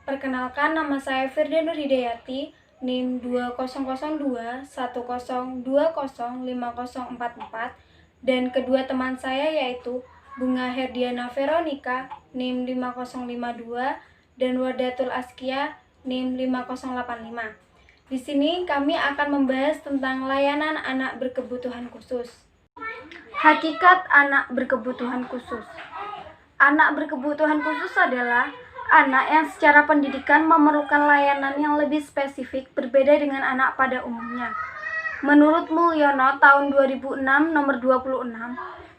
Perkenalkan, nama saya Firda Nur Hidayati, NIM 200202020504 dan kedua teman saya yaitu Bunga Herdiana Veronica, NIM 5052 dan Wardatul Askia, NIM 5085. Di sini kami akan membahas tentang layanan anak berkebutuhan khusus. Hakikat anak berkebutuhan khusus. Anak berkebutuhan khusus adalah anak yang secara pendidikan memerlukan layanan yang lebih spesifik berbeda dengan anak pada umumnya. Menurut Mulyono tahun 2006 nomor 26,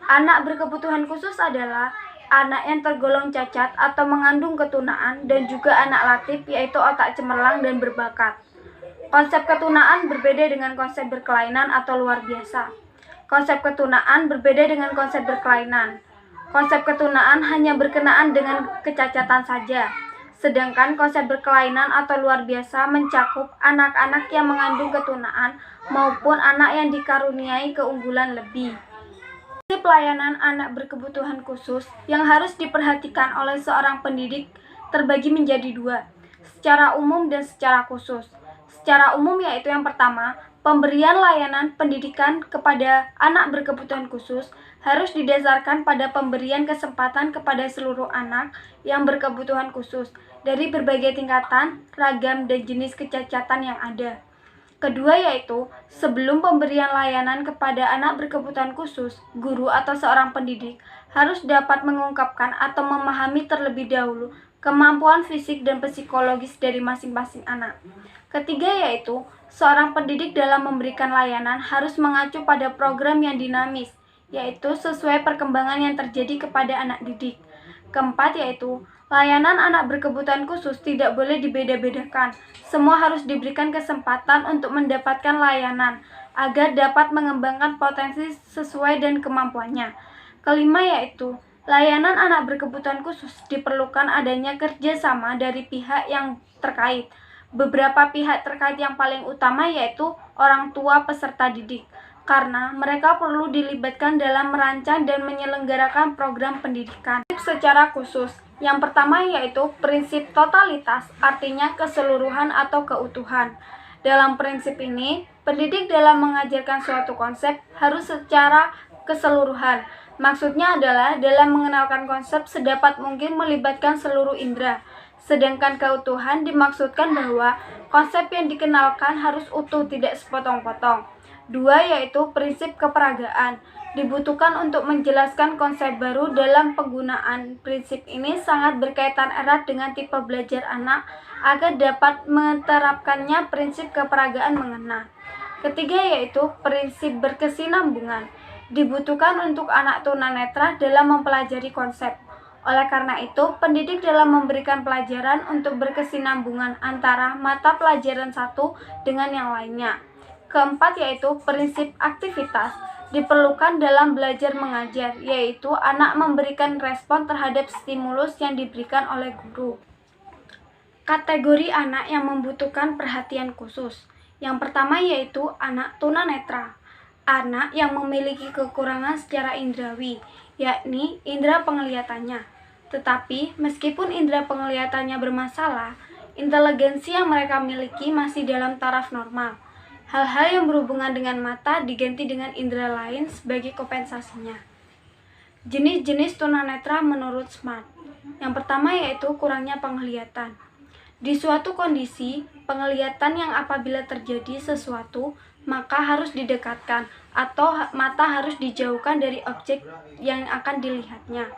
anak berkebutuhan khusus adalah anak yang tergolong cacat atau mengandung ketunaan dan juga anak latif yaitu otak cemerlang dan berbakat. Konsep ketunaan berbeda dengan konsep berkelainan atau luar biasa. Konsep ketunaan berbeda dengan konsep berkelainan. Konsep ketunaan hanya berkenaan dengan kecacatan saja, sedangkan konsep berkelainan atau luar biasa mencakup anak-anak yang mengandung ketunaan maupun anak yang dikaruniai keunggulan lebih. Prinsip layanan anak berkebutuhan khusus yang harus diperhatikan oleh seorang pendidik terbagi menjadi dua, secara umum dan secara khusus. Secara umum yaitu yang pertama, pemberian layanan pendidikan kepada anak berkebutuhan khusus harus didasarkan pada pemberian kesempatan kepada seluruh anak yang berkebutuhan khusus dari berbagai tingkatan, ragam, dan jenis kecacatan yang ada. Kedua yaitu, sebelum pemberian layanan kepada anak berkebutuhan khusus, guru atau seorang pendidik harus dapat mengungkapkan atau memahami terlebih dahulu kemampuan fisik dan psikologis dari masing-masing anak. Ketiga yaitu, seorang pendidik dalam memberikan layanan harus mengacu pada program yang dinamis, yaitu sesuai perkembangan yang terjadi kepada anak didik. Keempat yaitu, layanan anak berkebutuhan khusus tidak boleh dibeda-bedakan. Semua harus diberikan kesempatan untuk mendapatkan layanan agar dapat mengembangkan potensi sesuai dan kemampuannya. Kelima yaitu, layanan anak berkebutuhan khusus diperlukan adanya kerjasama dari pihak yang terkait. Beberapa pihak terkait yang paling utama yaitu orang tua peserta didik, karena mereka perlu dilibatkan dalam merancang dan menyelenggarakan program pendidikan. Secara khusus, yang pertama yaitu prinsip totalitas, artinya keseluruhan atau keutuhan. Dalam prinsip ini, pendidik dalam mengajarkan suatu konsep harus secara keseluruhan. Maksudnya adalah dalam mengenalkan konsep sedapat mungkin melibatkan seluruh indera. Sedangkan keutuhan dimaksudkan bahwa konsep yang dikenalkan harus utuh, tidak sepotong-potong. Dua yaitu prinsip keperagaan. Dibutuhkan untuk menjelaskan konsep baru dalam penggunaan. Prinsip ini sangat berkaitan erat dengan tipe belajar anak agar dapat menerapkannya prinsip keperagaan mengena. Ketiga yaitu prinsip berkesinambungan. Dibutuhkan untuk anak tunanetra dalam mempelajari konsep. Oleh karena itu, pendidik dalam memberikan pelajaran untuk berkesinambungan antara mata pelajaran satu dengan yang lainnya. Keempat yaitu prinsip aktivitas. Diperlukan dalam belajar mengajar, yaitu anak memberikan respon terhadap stimulus yang diberikan oleh guru. Kategori anak yang membutuhkan perhatian khusus. Yang pertama yaitu anak tunanetra. Anak yang memiliki kekurangan secara indrawi, yakni indera penglihatannya. Tetapi meskipun indera penglihatannya bermasalah, inteligensi yang mereka miliki masih dalam taraf normal. Hal-hal yang berhubungan dengan mata diganti dengan indera lain sebagai kompensasinya. Jenis-jenis tunanetra menurut SMART. Yang pertama yaitu kurangnya penglihatan. Di suatu kondisi, penglihatan yang apabila terjadi sesuatu, maka harus didekatkan atau mata harus dijauhkan dari objek yang akan dilihatnya,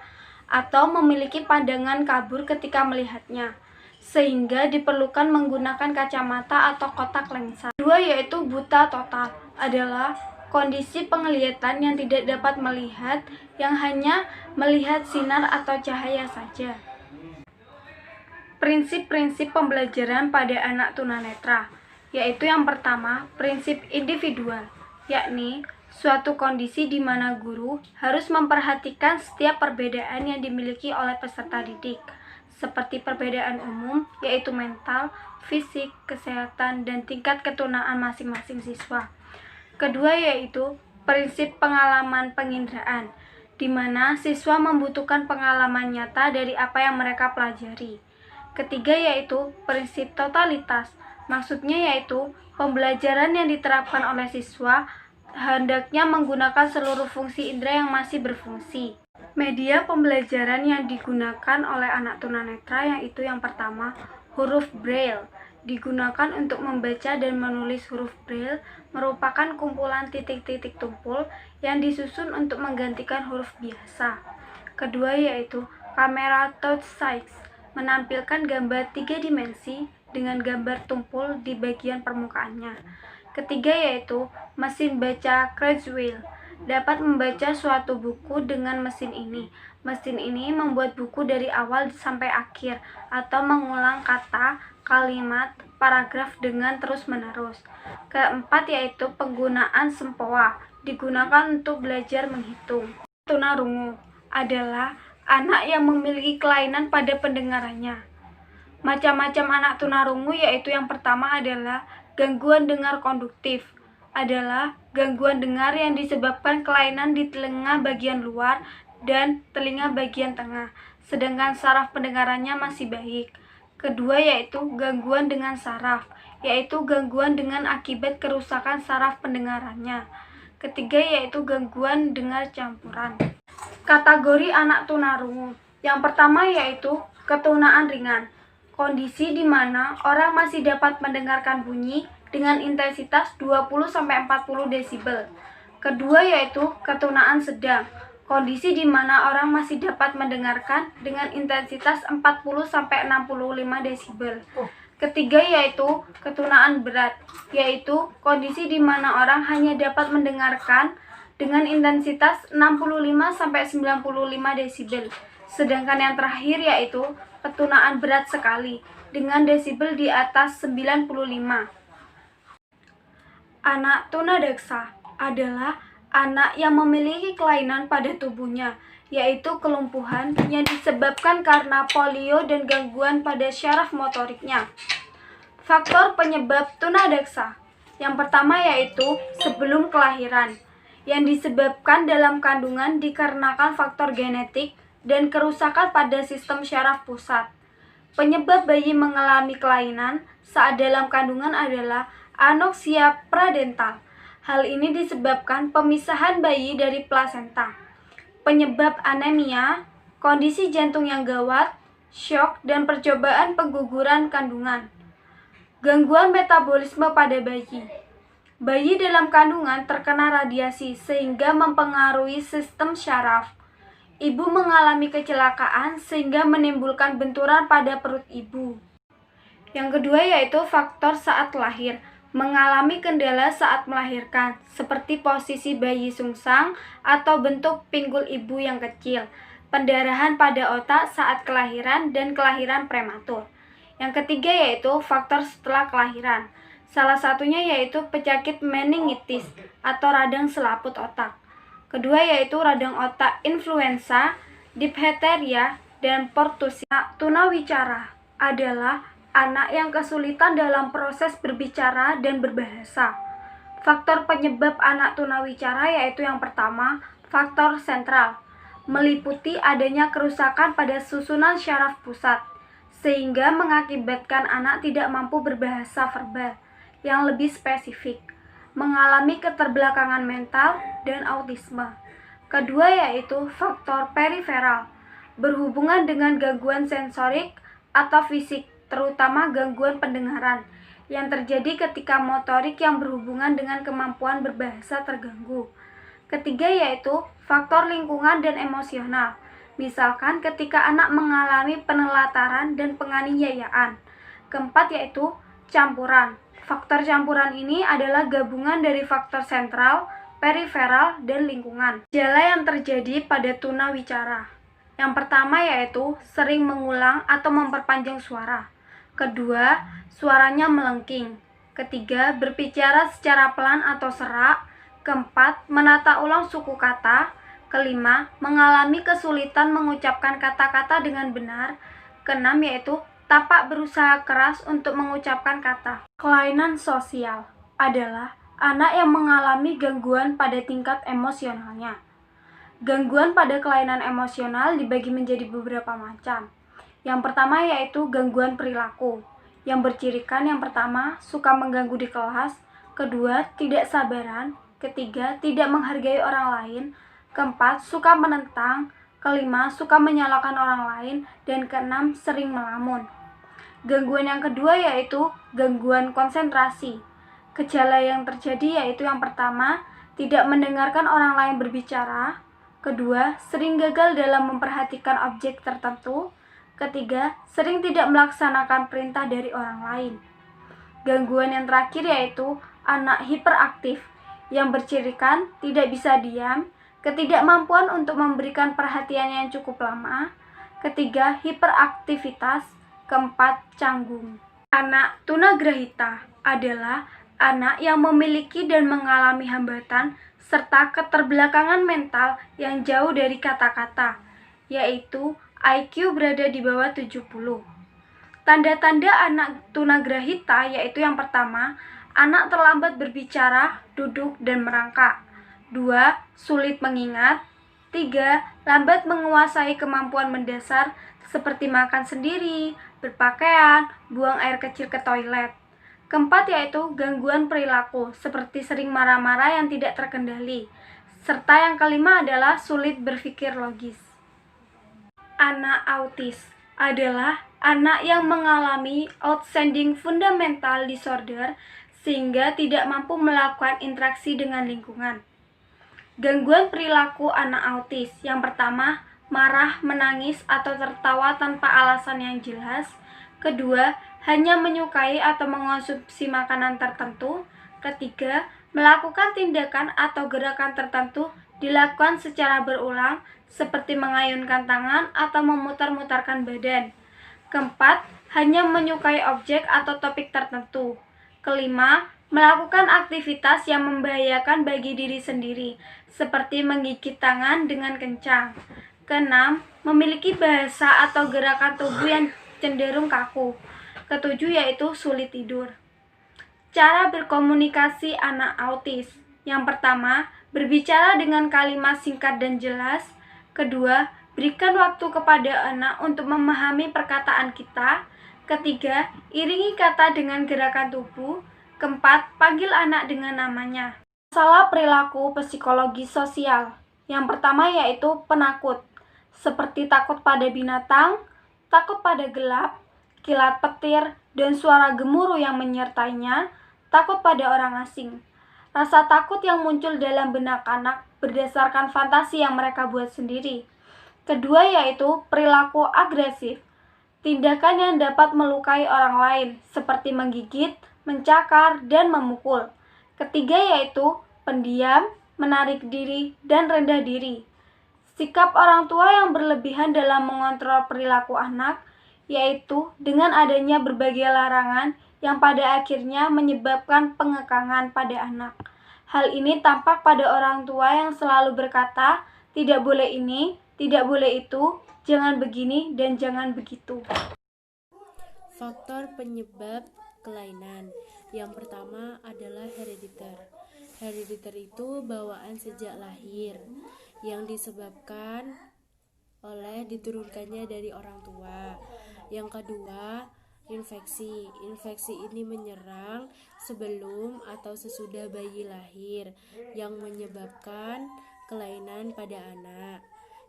atau memiliki pandangan kabur ketika melihatnya, sehingga diperlukan menggunakan kacamata atau kotak lensa. Dua yaitu buta total, adalah kondisi penglihatan yang tidak dapat melihat, yang hanya melihat sinar atau cahaya saja. Prinsip-prinsip pembelajaran pada anak tunanetra, yaitu yang pertama, prinsip individual, yakni suatu kondisi di mana guru harus memperhatikan setiap perbedaan yang dimiliki oleh peserta didik, seperti perbedaan umum, yaitu mental, fisik, kesehatan, dan tingkat ketunaan masing-masing siswa. Kedua yaitu prinsip pengalaman penginderaan, di mana siswa membutuhkan pengalaman nyata dari apa yang mereka pelajari. Ketiga yaitu prinsip totalitas. Maksudnya yaitu pembelajaran yang diterapkan oleh siswa hendaknya menggunakan seluruh fungsi indera yang masih berfungsi. Media pembelajaran yang digunakan oleh anak tunanetra yaitu yang pertama, huruf Braille. Digunakan untuk membaca dan menulis huruf Braille merupakan kumpulan titik-titik tumpul yang disusun untuk menggantikan huruf biasa. Kedua yaitu kamera touch size, menampilkan gambar 3 dimensi dengan gambar tumpul di bagian permukaannya. Ketiga yaitu mesin baca Craigwheel, dapat membaca suatu buku dengan mesin ini. Mesin ini membuat buku dari awal sampai akhir atau mengulang kata, kalimat, paragraf dengan terus-menerus. Keempat yaitu penggunaan sempoa, digunakan untuk belajar menghitung. Tunarungu adalah anak yang memiliki kelainan pada pendengarannya. Macam-macam anak tunarungu yaitu yang pertama adalah gangguan dengar konduktif, adalah gangguan dengar yang disebabkan kelainan di telinga bagian luar dan telinga bagian tengah, sedangkan saraf pendengarannya masih baik. Kedua yaitu gangguan dengan saraf, yaitu gangguan dengan akibat kerusakan saraf pendengarannya. Ketiga yaitu gangguan dengar campuran. Kategori anak tunarungu. Yang pertama yaitu ketunaan ringan, kondisi di mana orang masih dapat mendengarkan bunyi dengan intensitas 20-40 desibel. Kedua yaitu ketunaan sedang, kondisi di mana orang masih dapat mendengarkan dengan intensitas 40-65 desibel. Ketiga yaitu ketunaan berat, yaitu kondisi di mana orang hanya dapat mendengarkan dengan intensitas 65-95 desibel. Sedangkan yang terakhir yaitu ketunaan berat sekali dengan desibel di atas 95. Anak tunadaksa adalah anak yang memiliki kelainan pada tubuhnya, yaitu kelumpuhan yang disebabkan karena polio dan gangguan pada syaraf motoriknya. Faktor penyebab tunadaksa. Yang pertama yaitu sebelum kelahiran, yang disebabkan dalam kandungan dikarenakan faktor genetik dan kerusakan pada sistem syaraf pusat. Penyebab bayi mengalami kelainan saat dalam kandungan adalah anoksia pradental. Hal ini disebabkan pemisahan bayi dari plasenta. Penyebab anemia, kondisi jantung yang gawat, syok, dan percobaan pengguguran kandungan. Gangguan metabolisme pada bayi. Bayi dalam kandungan terkena radiasi sehingga mempengaruhi sistem syaraf. Ibu mengalami kecelakaan sehingga menimbulkan benturan pada perut ibu. Yang kedua yaitu faktor saat lahir. Mengalami kendala saat melahirkan, seperti posisi bayi sungsang atau bentuk pinggul ibu yang kecil, pendarahan pada otak saat kelahiran dan kelahiran prematur. Yang ketiga yaitu faktor setelah kelahiran. Salah satunya yaitu penyakit meningitis atau radang selaput otak. Kedua yaitu radang otak influenza, diphteria, dan pertusia. Tunawicara adalah anak yang kesulitan dalam proses berbicara dan berbahasa. Faktor penyebab anak tunawicara yaitu yang pertama, faktor sentral, meliputi adanya kerusakan pada susunan syaraf pusat, sehingga mengakibatkan anak tidak mampu berbahasa verbal. Yang lebih spesifik, mengalami keterbelakangan mental dan autisme. Kedua yaitu faktor periferal, berhubungan dengan gangguan sensorik atau fisik, terutama gangguan pendengaran, yang terjadi ketika motorik yang berhubungan dengan kemampuan berbahasa terganggu. Ketiga yaitu faktor lingkungan dan emosional, misalkan ketika anak mengalami penelataran dan penganiayaan. Keempat yaitu campuran. Faktor campuran ini adalah gabungan dari faktor sentral, periferal, dan lingkungan. Gejala yang terjadi pada tunawicara. Yang pertama yaitu sering mengulang atau memperpanjang suara. Kedua, suaranya melengking. Ketiga, berbicara secara pelan atau serak. Keempat, menata ulang suku kata. Kelima, mengalami kesulitan mengucapkan kata-kata dengan benar. Keenam yaitu tampak berusaha keras untuk mengucapkan kata. Kelainan sosial adalah anak yang mengalami gangguan pada tingkat emosionalnya. Gangguan pada kelainan emosional dibagi menjadi beberapa macam, Yang pertama yaitu gangguan perilaku, yang bercirikan yang pertama, suka mengganggu di kelas, kedua, tidak sabaran, ketiga, tidak menghargai orang lain, keempat, suka menentang, kelima, suka menyalahkan orang lain, dan keenam, sering melamun. Gangguan yang kedua yaitu gangguan konsentrasi. Gejala yang terjadi yaitu yang pertama, tidak mendengarkan orang lain berbicara, kedua, sering gagal dalam memperhatikan objek tertentu, ketiga, sering tidak melaksanakan perintah dari orang lain. Gangguan yang terakhir yaitu anak hiperaktif, yang bercirikan tidak bisa diam, ketidakmampuan untuk memberikan perhatian yang cukup lama, ketiga, hiperaktivitas, keempat, canggung. Anak tunagrahita adalah anak yang memiliki dan mengalami hambatan serta keterbelakangan mental yang jauh dari kata-kata, yaitu IQ berada di bawah 70. Tanda-tanda anak tunagrahita yaitu yang pertama, anak terlambat berbicara, duduk, dan merangkak. 2. Sulit mengingat. 3. Lambat menguasai kemampuan mendasar seperti makan sendiri, berpakaian, buang air kecil ke toilet. Keempat yaitu gangguan perilaku seperti sering marah-marah yang tidak terkendali. Serta yang kelima adalah sulit berpikir logis. Anak autis adalah anak yang mengalami outstanding fundamental disorder sehingga tidak mampu melakukan interaksi dengan lingkungan. Gangguan perilaku anak autis yang pertama, marah, menangis, atau tertawa tanpa alasan yang jelas. Kedua, hanya menyukai atau mengonsumsi makanan tertentu. Ketiga, melakukan tindakan atau gerakan tertentu dilakukan secara berulang seperti mengayunkan tangan atau memutar-mutarkan badan. Keempat, hanya menyukai objek atau topik tertentu. Kelima, melakukan aktivitas yang membahayakan bagi diri sendiri, seperti menggigit tangan dengan kencang. Keenam, memiliki bahasa atau gerakan tubuh yang cenderung kaku. Ketujuh yaitu sulit tidur. Cara berkomunikasi anak autis. Yang pertama, berbicara dengan kalimat singkat dan jelas. Kedua, berikan waktu kepada anak untuk memahami perkataan kita. Ketiga, iringi kata dengan gerakan tubuh. Keempat, panggil anak dengan namanya. Masalah perilaku psikologi sosial. Yang pertama yaitu penakut, seperti takut pada binatang, takut pada gelap, kilat petir, dan suara gemuruh yang menyertainya, takut pada orang asing. Rasa takut yang muncul dalam benak anak berdasarkan fantasi yang mereka buat sendiri. Kedua yaitu perilaku agresif, tindakan yang dapat melukai orang lain seperti menggigit, mencakar, dan memukul. Ketiga yaitu pendiam, menarik diri, dan rendah diri. Sikap orang tua yang berlebihan dalam mengontrol perilaku anak, yaitu dengan adanya berbagai larangan yang pada akhirnya menyebabkan pengekangan pada anak. Hal ini tampak pada orang tua yang selalu berkata, tidak boleh ini, tidak boleh itu, jangan begini, dan jangan begitu. Faktor penyebab kelainan. Yang pertama adalah herediter. Herediter itu bawaan sejak lahir yang disebabkan oleh diturunkannya dari orang tua. Yang kedua, infeksi. Infeksi ini menyerang sebelum atau sesudah bayi lahir yang menyebabkan kelainan pada anak.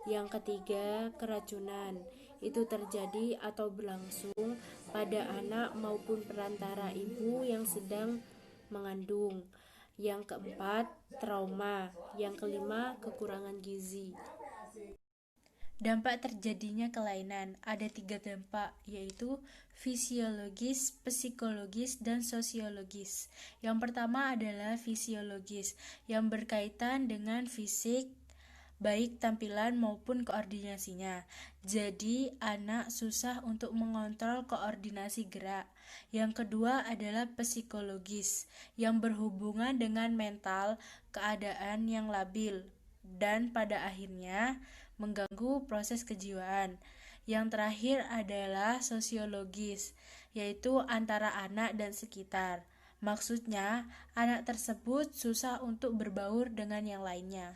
Yang ketiga, keracunan. Itu terjadi atau berlangsung pada anak maupun perantara ibu yang sedang mengandung. Yang keempat, trauma. Yang kelima, kekurangan gizi. Dampak terjadinya kelainan. Ada 3 dampak, yaitu fisiologis, psikologis, dan sosiologis. Yang pertama adalah fisiologis, yang berkaitan dengan fisik, baik tampilan maupun koordinasinya. Jadi, anak susah untuk mengontrol koordinasi gerak. Yang kedua adalah psikologis, yang berhubungan dengan mental, keadaan yang labil, dan pada akhirnya mengganggu proses kejiwaan. Yang terakhir adalah sosiologis, yaitu antara anak dan sekitar. Maksudnya, anak tersebut susah untuk berbaur dengan yang lainnya.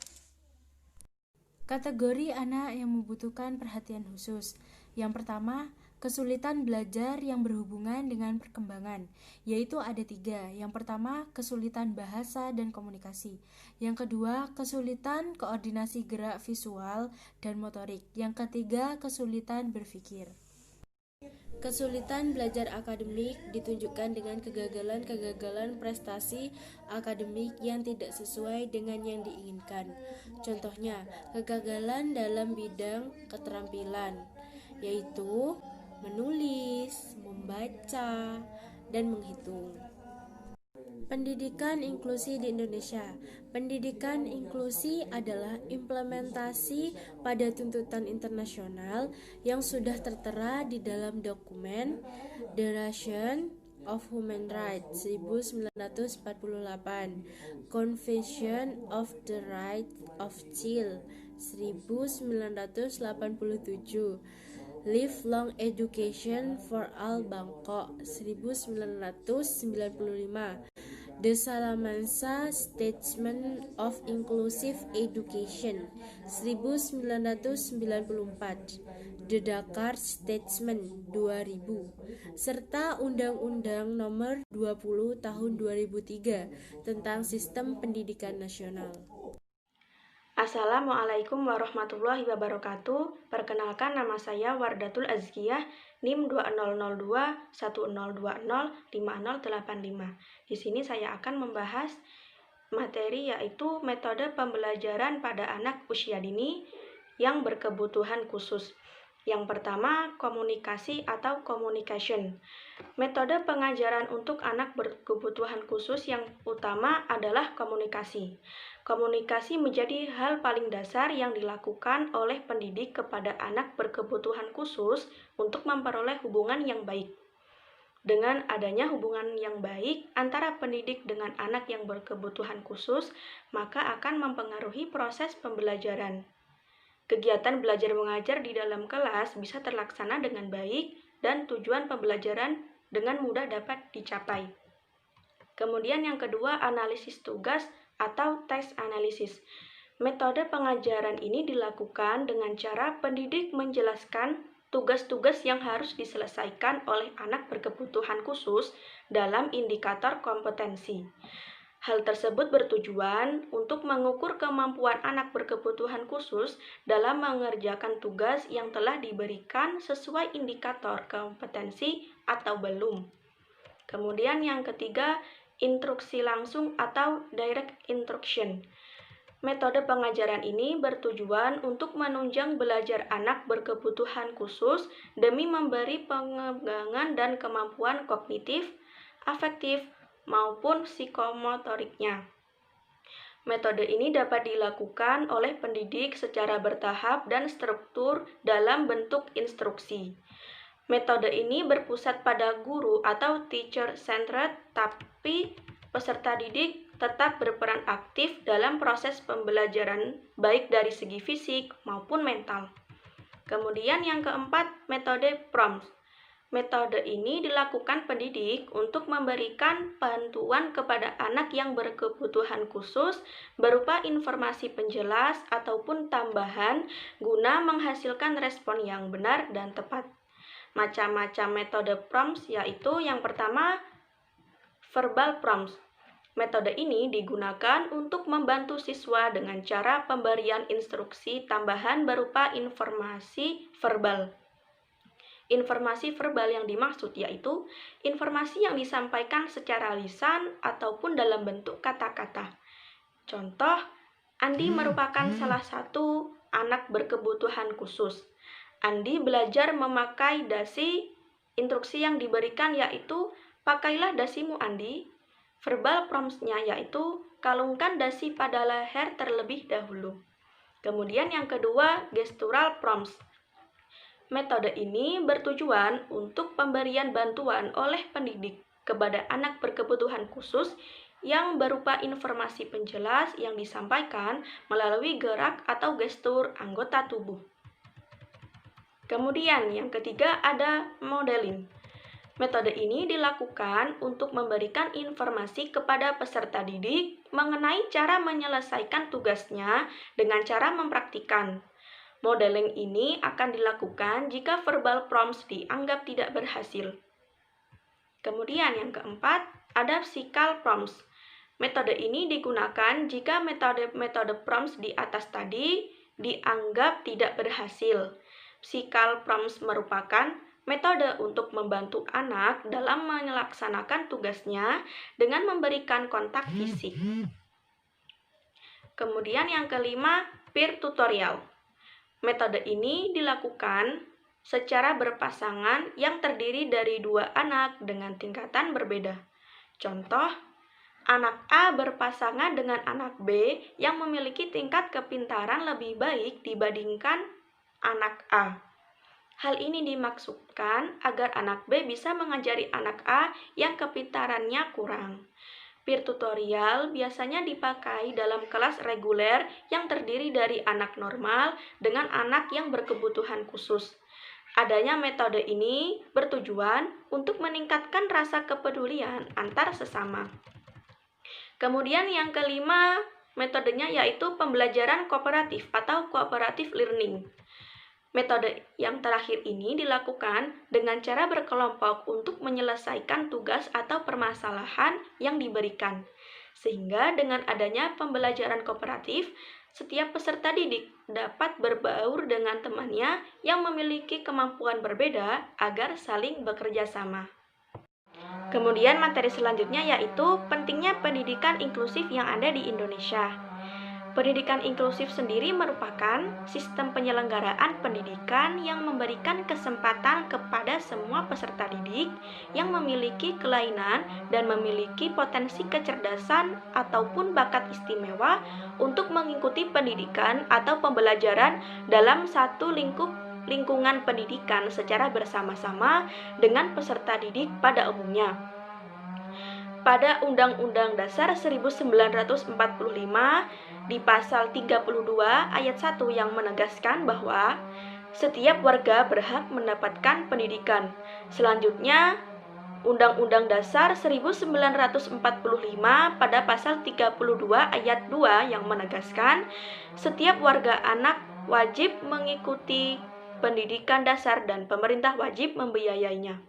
Kategori anak yang membutuhkan perhatian khusus. Yang pertama, Kesulitan belajar yang berhubungan dengan perkembangan, yaitu ada 3. Yang pertama, kesulitan bahasa dan komunikasi. Yang kedua, kesulitan koordinasi gerak visual dan motorik. Yang ketiga, kesulitan berpikir. Kesulitan belajar akademik ditunjukkan dengan kegagalan-kegagalan prestasi akademik yang tidak sesuai dengan yang diinginkan. Contohnya, kegagalan dalam bidang keterampilan, yaitu menulis, membaca, dan menghitung. Pendidikan inklusi di Indonesia. Pendidikan inklusi adalah implementasi pada tuntutan internasional yang sudah tertera di dalam dokumen Declaration of Human Rights 1948, Convention of the Rights of Child 1987, Lifelong Education for All Bangkok 1995, The Salamanca Statement of Inclusive Education 1994, The Dakar Statement 2000, serta Undang-Undang Nomor 20 Tahun 2003 tentang Sistem Pendidikan Nasional. Assalamualaikum warahmatullahi wabarakatuh. Perkenalkan, nama saya Wardatul Azkiyah, NIM 200210205085. Di sini saya akan membahas materi yaitu metode pembelajaran pada anak usia dini yang berkebutuhan khusus. Yang pertama, komunikasi atau communication. Metode pengajaran untuk anak berkebutuhan khusus yang utama adalah komunikasi. Komunikasi menjadi hal paling dasar yang dilakukan oleh pendidik kepada anak berkebutuhan khusus untuk memperoleh hubungan yang baik. Dengan adanya hubungan yang baik antara pendidik dengan anak yang berkebutuhan khusus, maka akan mempengaruhi proses pembelajaran. Kegiatan belajar mengajar di dalam kelas bisa terlaksana dengan baik dan tujuan pembelajaran dengan mudah dapat dicapai. Kemudian yang kedua, analisis tugas atau task analysis. Metode pengajaran ini dilakukan dengan cara pendidik menjelaskan tugas-tugas yang harus diselesaikan oleh anak berkebutuhan khusus dalam indikator kompetensi. Hal tersebut bertujuan untuk mengukur kemampuan anak berkebutuhan khusus dalam mengerjakan tugas yang telah diberikan sesuai indikator kompetensi atau belum. Kemudian yang ketiga, instruksi langsung atau direct instruction. Metode pengajaran ini bertujuan untuk menunjang belajar anak berkebutuhan khusus demi memberi pengembangan dan kemampuan kognitif, afektif, maupun psikomotoriknya. Metode ini dapat dilakukan oleh pendidik secara bertahap dan struktur dalam bentuk instruksi. Metode ini berpusat pada guru atau teacher-centered, tapi peserta didik tetap berperan aktif dalam proses pembelajaran baik dari segi fisik maupun mental. Kemudian yang keempat, metode PROMS. Metode ini dilakukan pendidik untuk memberikan bantuan kepada anak yang berkebutuhan khusus berupa informasi penjelas ataupun tambahan guna menghasilkan respon yang benar dan tepat. Macam-macam metode PROMS yaitu yang pertama, verbal PROMS. Metode ini digunakan untuk membantu siswa dengan cara pemberian instruksi tambahan berupa informasi verbal. Informasi verbal yang dimaksud yaitu informasi yang disampaikan secara lisan ataupun dalam bentuk kata-kata. Contoh, Andi merupakan salah satu anak berkebutuhan khusus. Andi belajar memakai dasi. Instruksi yang diberikan yaitu, pakailah dasimu Andi. Verbal prompts-nya yaitu, kalungkan dasi pada leher terlebih dahulu. Kemudian yang kedua, gestural prompts. Metode ini bertujuan untuk pemberian bantuan oleh pendidik kepada anak berkebutuhan khusus yang berupa informasi penjelas yang disampaikan melalui gerak atau gestur anggota tubuh. Kemudian yang ketiga ada modeling. Metode ini dilakukan untuk memberikan informasi kepada peserta didik mengenai cara menyelesaikan tugasnya dengan cara mempraktikkan. Modeling ini akan dilakukan jika verbal prompts dianggap tidak berhasil. Kemudian yang keempat, ada physical prompts. Metode ini digunakan jika metode prompts di atas tadi dianggap tidak berhasil. Physical prompts merupakan metode untuk membantu anak dalam melaksanakan tugasnya dengan memberikan kontak fisik. Kemudian yang kelima, peer tutorial. Metode ini dilakukan secara berpasangan yang terdiri dari dua anak dengan tingkatan berbeda. Contoh, anak A berpasangan dengan anak B yang memiliki tingkat kepintaran lebih baik dibandingkan anak A. Hal ini dimaksudkan agar anak B bisa mengajari anak A yang kepintarannya kurang. Peer tutorial biasanya dipakai dalam kelas reguler yang terdiri dari anak normal dengan anak yang berkebutuhan khusus. Adanya metode ini bertujuan untuk meningkatkan rasa kepedulian antar sesama. Kemudian yang kelima, metodenya yaitu pembelajaran kooperatif atau cooperative learning. Metode yang terakhir ini dilakukan dengan cara berkelompok untuk menyelesaikan tugas atau permasalahan yang diberikan. Sehingga dengan adanya pembelajaran kooperatif, setiap peserta didik dapat berbaur dengan temannya yang memiliki kemampuan berbeda agar saling bekerja sama. Kemudian materi selanjutnya yaitu pentingnya pendidikan inklusif yang ada di Indonesia. Pendidikan inklusif sendiri merupakan sistem penyelenggaraan pendidikan yang memberikan kesempatan kepada semua peserta didik yang memiliki kelainan dan memiliki potensi kecerdasan ataupun bakat istimewa untuk mengikuti pendidikan atau pembelajaran dalam satu lingkungan pendidikan secara bersama-sama dengan peserta didik pada umumnya. Pada Undang-Undang Dasar 1945 di pasal 32 ayat 1 yang menegaskan bahwa setiap warga berhak mendapatkan pendidikan. Selanjutnya, Undang-Undang Dasar 1945 pada pasal 32 ayat 2 yang menegaskan setiap warga anak wajib mengikuti pendidikan dasar dan pemerintah wajib membiayainya.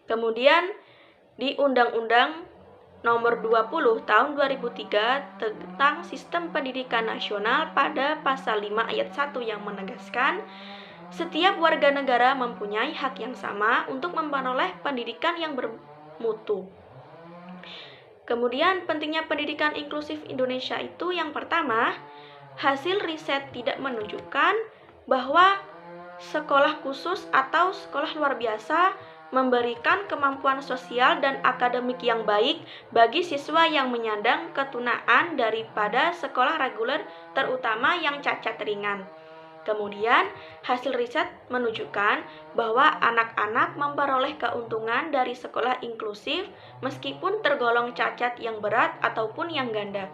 Kemudian di Undang-Undang Nomor 20 Tahun 2003 tentang Sistem Pendidikan Nasional pada pasal 5 ayat 1 yang menegaskan setiap warga negara mempunyai hak yang sama untuk memperoleh pendidikan yang bermutu. Kemudian pentingnya pendidikan inklusif Indonesia itu yang pertama, hasil riset tidak menunjukkan bahwa sekolah khusus atau sekolah luar biasa memberikan kemampuan sosial dan akademik yang baik bagi siswa yang menyandang ketunaan daripada sekolah reguler, terutama yang cacat ringan. Kemudian, hasil riset menunjukkan bahwa anak-anak memperoleh keuntungan dari sekolah inklusif meskipun tergolong cacat yang berat ataupun yang ganda.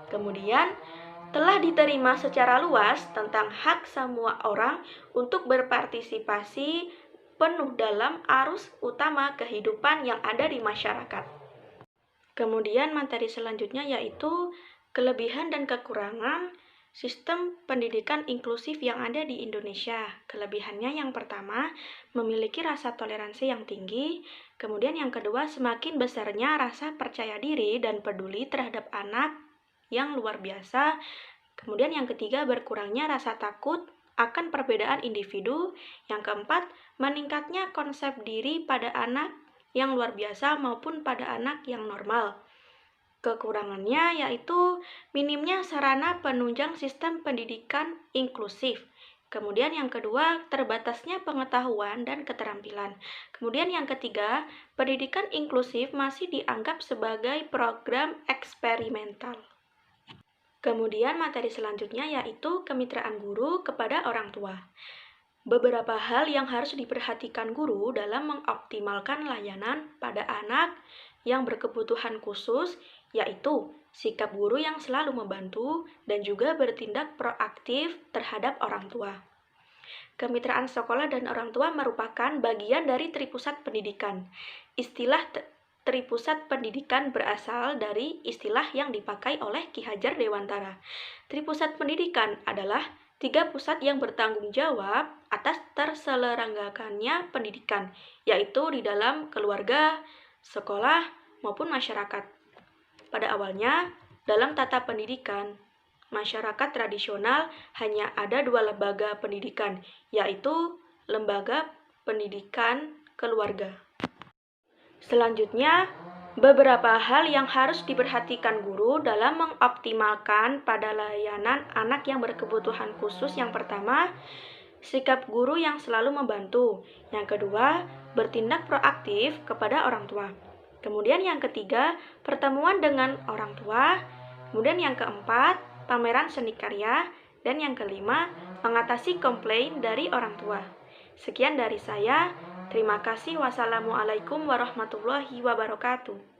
Kemudian, telah diterima secara luas tentang hak semua orang untuk berpartisipasi penuh dalam arus utama kehidupan yang ada di masyarakat. Kemudian materi selanjutnya yaitu kelebihan dan kekurangan sistem pendidikan inklusif yang ada di Indonesia. Kelebihannya yang pertama, memiliki rasa toleransi yang tinggi. Kemudian yang kedua, semakin besarnya rasa percaya diri dan peduli terhadap anak yang luar biasa. Kemudian yang ketiga, berkurangnya rasa takut akan perbedaan individu. Yang keempat, meningkatnya konsep diri pada anak yang luar biasa maupun pada anak yang normal. Kekurangannya yaitu minimnya sarana penunjang sistem pendidikan inklusif. Kemudian yang kedua, terbatasnya pengetahuan dan keterampilan. Kemudian yang ketiga, pendidikan inklusif masih dianggap sebagai program eksperimental. Kemudian materi selanjutnya yaitu kemitraan guru kepada orang tua. Beberapa hal yang harus diperhatikan guru dalam mengoptimalkan layanan pada anak yang berkebutuhan khusus, yaitu sikap guru yang selalu membantu dan juga bertindak proaktif terhadap orang tua. Kemitraan sekolah dan orang tua merupakan bagian dari Tripusat Pendidikan. Istilah Tripusat Pendidikan berasal dari istilah yang dipakai oleh Ki Hajar Dewantara. Tripusat Pendidikan adalah 3 pusat yang bertanggung jawab atas terselenggaranya pendidikan, yaitu di dalam keluarga, sekolah, maupun masyarakat. Pada awalnya, dalam tata pendidikan, masyarakat tradisional hanya ada 2 lembaga pendidikan, yaitu lembaga pendidikan keluarga. Selanjutnya, beberapa hal yang harus diperhatikan guru dalam mengoptimalkan pada layanan anak yang berkebutuhan khusus. Yang pertama, sikap guru yang selalu membantu. Yang kedua, bertindak proaktif kepada orang tua. Kemudian yang ketiga, pertemuan dengan orang tua. Kemudian yang keempat, pameran seni karya. Dan yang kelima, mengatasi komplain dari orang tua. Sekian dari saya. Terima kasih. Wassalamualaikum warahmatullahi wabarakatuh.